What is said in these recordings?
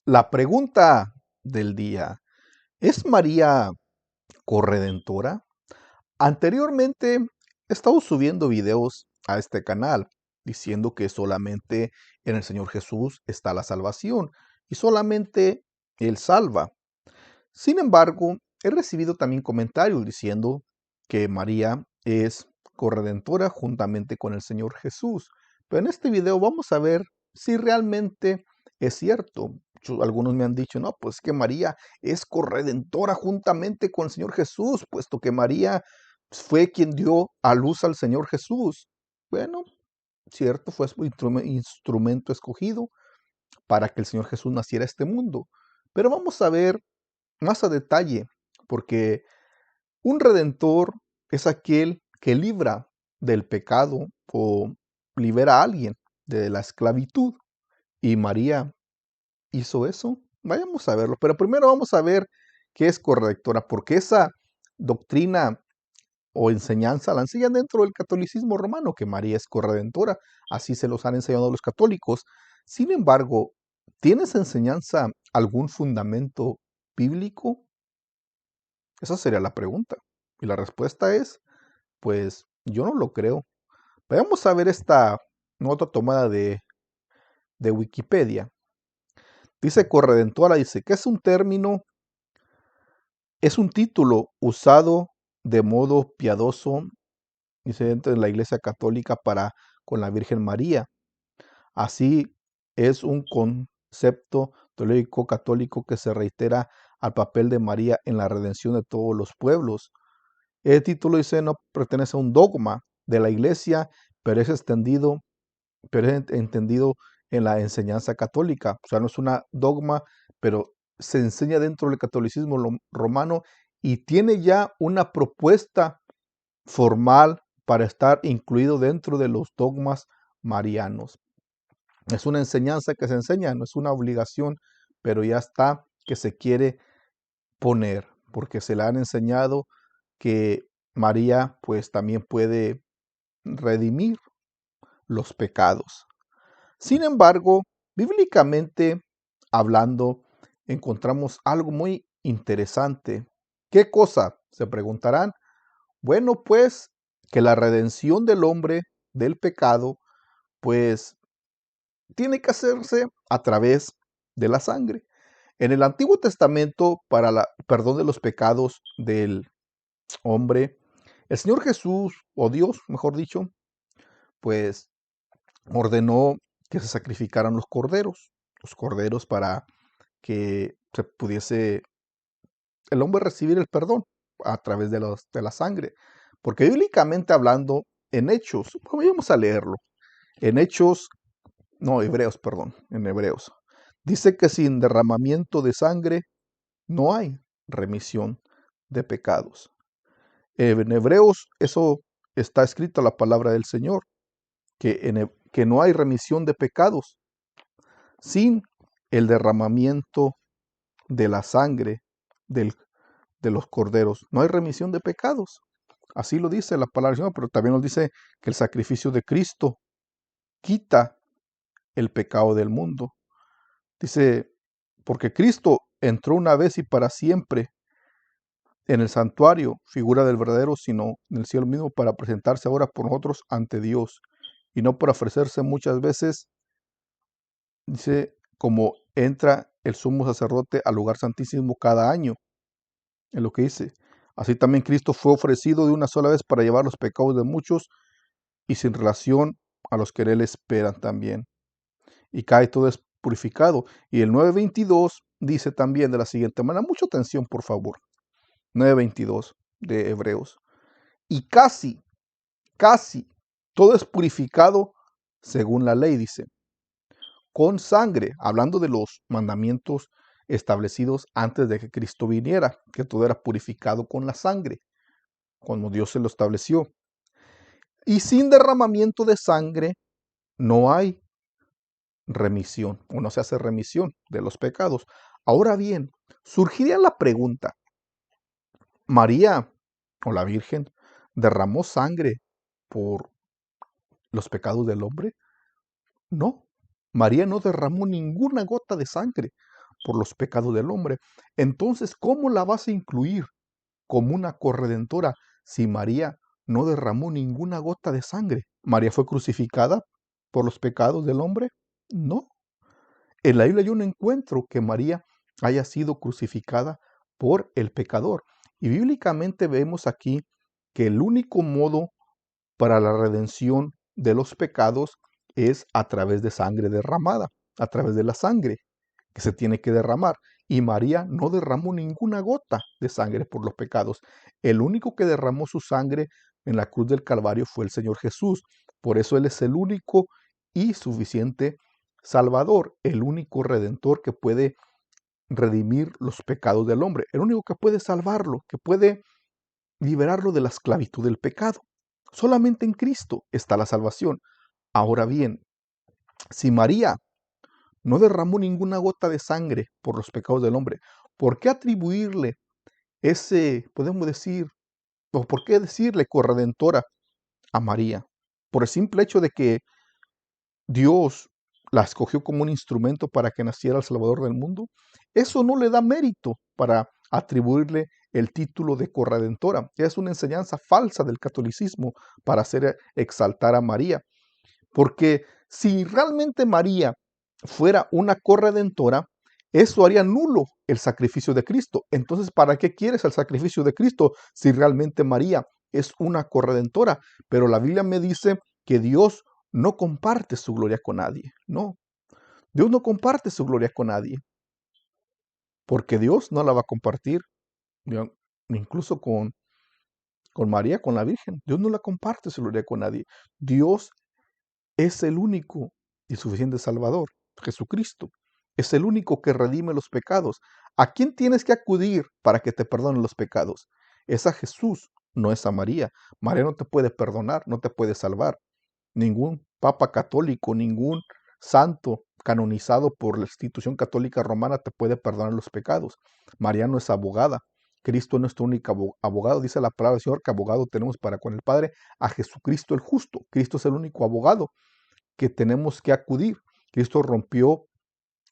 La pregunta del día, ¿es María corredentora? Anteriormente he estado subiendo videos a este canal diciendo que solamente en el Señor Jesús está la salvación y solamente Él salva. Sin embargo, he recibido también comentarios diciendo que María es corredentora juntamente con el Señor Jesús. Pero en este video vamos a ver si realmente es cierto. Algunos me han dicho, no, pues que María es corredentora juntamente con el Señor Jesús, puesto que María fue quien dio a luz al Señor Jesús. Bueno, cierto, fue su instrumento escogido para que el Señor Jesús naciera a este mundo. Pero vamos a ver más a detalle, porque un redentor es aquel que libra del pecado o libera a alguien de la esclavitud. Y María hizo eso. Vayamos a verlo. Pero primero vamos a ver qué es correctora, porque esa doctrina o enseñanza la enseñan dentro del catolicismo romano, que María es corredentora. Así se los han enseñado los católicos. Sin embargo, ¿tiene esa enseñanza algún fundamento bíblico? Esa sería la pregunta. Y la respuesta es, pues yo no lo creo. Vamos a ver esta nota tomada de Wikipedia. Dice corredentora, dice que es un término, es un título usado de modo piadoso, dice dentro de la Iglesia Católica para con la Virgen María. Así es un concepto teológico católico que se reitera al papel de María en la redención de todos los pueblos. El título dice no pertenece a un dogma de la iglesia, pero es extendido, pero es entendido en la enseñanza católica. O sea, no es una dogma, pero se enseña dentro del catolicismo romano y tiene ya una propuesta formal para estar incluido dentro de los dogmas marianos. Es una enseñanza que se enseña, no es una obligación, pero ya está que se quiere poner, porque se le han enseñado que María pues también puede redimir los pecados. Sin embargo, bíblicamente hablando, encontramos algo muy interesante. ¿Qué cosa? Se preguntarán. Bueno, pues que la redención del hombre del pecado pues tiene que hacerse a través de la sangre. En el Antiguo Testamento, para el perdón de los pecados del hombre, el Señor Jesús, o Dios, mejor dicho, pues ordenó que se sacrificaran los corderos para que se pudiese el hombre recibir el perdón a través de la sangre. Porque bíblicamente hablando, en Hechos, vamos a leerlo, en Hechos, no, Hebreos, perdón, en Hebreos, dice que sin derramamiento de sangre no hay remisión de pecados. En Hebreos eso está escrito la palabra del Señor, que no hay remisión de pecados sin el derramamiento de la sangre del, de los corderos. No hay remisión de pecados. Así lo dice la palabra del Señor, pero también nos dice que el sacrificio de Cristo quita el pecado del mundo. Dice, porque Cristo entró una vez y para siempre en el santuario, figura del verdadero, sino en el cielo mismo, para presentarse ahora por nosotros ante Dios, y no para ofrecerse muchas veces, dice, como entra el sumo sacerdote al lugar santísimo cada año, es lo que dice. Así también Cristo fue ofrecido de una sola vez para llevar los pecados de muchos y sin relación a los que en él esperan también. Y cae todo es purificado. Y el 9:22 dice también de la siguiente manera, mucha atención por favor, 9:22 de Hebreos. Y casi, todo es purificado según la ley, dice, con sangre, hablando de los mandamientos establecidos antes de que Cristo viniera, que todo era purificado con la sangre, como Dios se lo estableció. Y sin derramamiento de sangre no hay remisión, o no se hace remisión de los pecados. Ahora bien, surgiría la pregunta, ¿María o la Virgen derramó sangre por los pecados del hombre? No, María no derramó ninguna gota de sangre. por los pecados del hombre. Entonces, ¿cómo la vas a incluir como una corredentora si María no derramó ninguna gota de sangre? ¿María fue crucificada por los pecados del hombre? No. En la Biblia yo no encuentro que María haya sido crucificada por el pecador. Y bíblicamente vemos aquí que el único modo para la redención de los pecados es a través de sangre derramada, a través de la sangre que se tiene que derramar. Y María no derramó ninguna gota de sangre por los pecados. El único que derramó su sangre en la cruz del Calvario fue el Señor Jesús. Por eso Él es el único y suficiente Salvador, el único Redentor que puede redimir los pecados del hombre, el único que puede salvarlo, que puede liberarlo de la esclavitud del pecado. Solamente en Cristo está la salvación. Ahora bien, si María no derramó ninguna gota de sangre por los pecados del hombre, ¿por qué atribuirle ese, podemos decir, o por qué decirle corredentora a María? Por el simple hecho de que Dios la escogió como un instrumento para que naciera el Salvador del mundo. Eso no le da mérito para atribuirle el título de corredentora. Es una enseñanza falsa del catolicismo para hacer exaltar a María. Porque si realmente María fuera una corredentora, eso haría nulo el sacrificio de Cristo. Entonces, ¿para qué quieres el sacrificio de Cristo si realmente María es una corredentora? Pero la Biblia me dice que Dios no comparte su gloria con nadie. No, Dios no comparte su gloria con nadie, porque Dios no la va a compartir, incluso con María, con la Virgen. Dios no la comparte su gloria con nadie. Dios es el único y suficiente Salvador, Jesucristo. Es el único que redime los pecados. ¿A quién tienes que acudir para que te perdonen los pecados? Es a Jesús, no es a María. María no te puede perdonar, no te puede salvar. Ningún papa católico, ningún santo canonizado por la institución católica romana te puede perdonar los pecados. María no es abogada. Cristo es nuestro único abogado. Dice la palabra del Señor que abogado tenemos para con el Padre, a Jesucristo el justo. Cristo es el único abogado que tenemos que acudir. Cristo rompió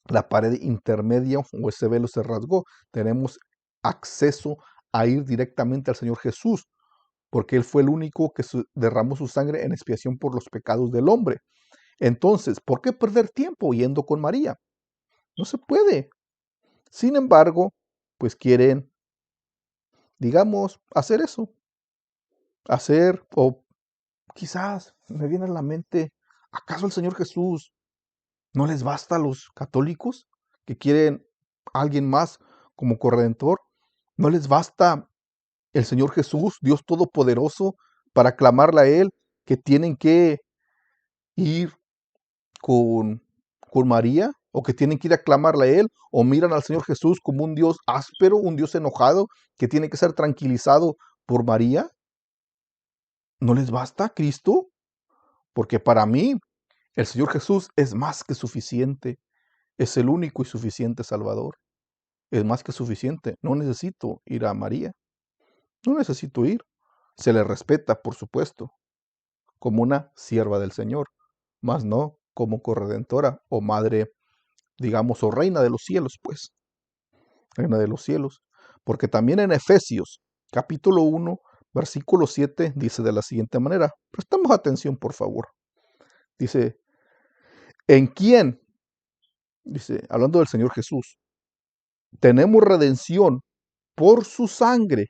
la pared intermedia o ese velo se rasgó. Tenemos acceso a ir directamente al Señor Jesús, porque Él fue el único que derramó su sangre en expiación por los pecados del hombre. Entonces, ¿por qué perder tiempo yendo con María? No se puede. Sin embargo, pues quieren, digamos, hacer eso. O quizás me viene a la mente, ¿acaso el Señor Jesús no les basta a los católicos que quieren a alguien más como corredentor? ¿No les basta el Señor Jesús, Dios Todopoderoso, para clamarle a Él que tienen que ir con, con María? ¿O que tienen que ir a clamarle a Él? ¿O miran al Señor Jesús como un Dios áspero, un Dios enojado, que tiene que ser tranquilizado por María? ¿No les basta Cristo? Porque para mí el Señor Jesús es más que suficiente. Es el único y suficiente Salvador. Es más que suficiente. No necesito ir a María. No necesito ir. Se le respeta, por supuesto, como una sierva del Señor, mas no como corredentora o madre, digamos, o reina de los cielos, pues. Reina de los cielos. Porque también en Efesios, capítulo 1, versículo 7, dice de la siguiente manera. Prestemos atención, por favor. Dice, ¿en quién? Dice, hablando del Señor Jesús, tenemos redención por su sangre,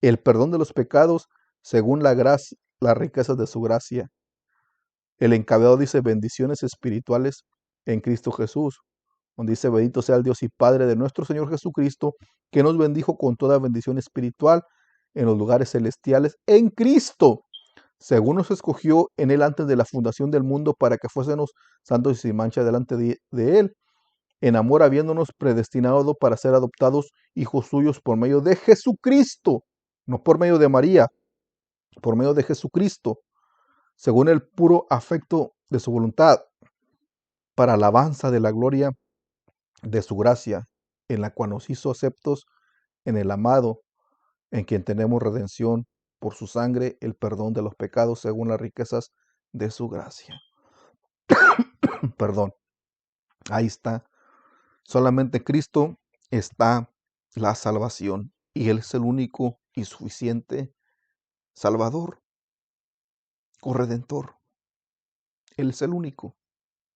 el perdón de los pecados según la gracia, las riquezas de su gracia. El encabezado dice bendiciones espirituales en Cristo Jesús, donde dice bendito sea el Dios y Padre de nuestro Señor Jesucristo, que nos bendijo con toda bendición espiritual en los lugares celestiales en Cristo, según nos escogió en él antes de la fundación del mundo para que fuésemos santos y sin mancha delante de él, en amor habiéndonos predestinado para ser adoptados hijos suyos por medio de Jesucristo, no por medio de María, por medio de Jesucristo, según el puro afecto de su voluntad, para alabanza de la gloria de su gracia, en la cual nos hizo aceptos en el amado, en quien tenemos redención por su sangre, el perdón de los pecados según las riquezas de su gracia. Perdón, ahí está Solamente en Cristo está la salvación y Él es el único y suficiente Salvador o Redentor. Él es el único.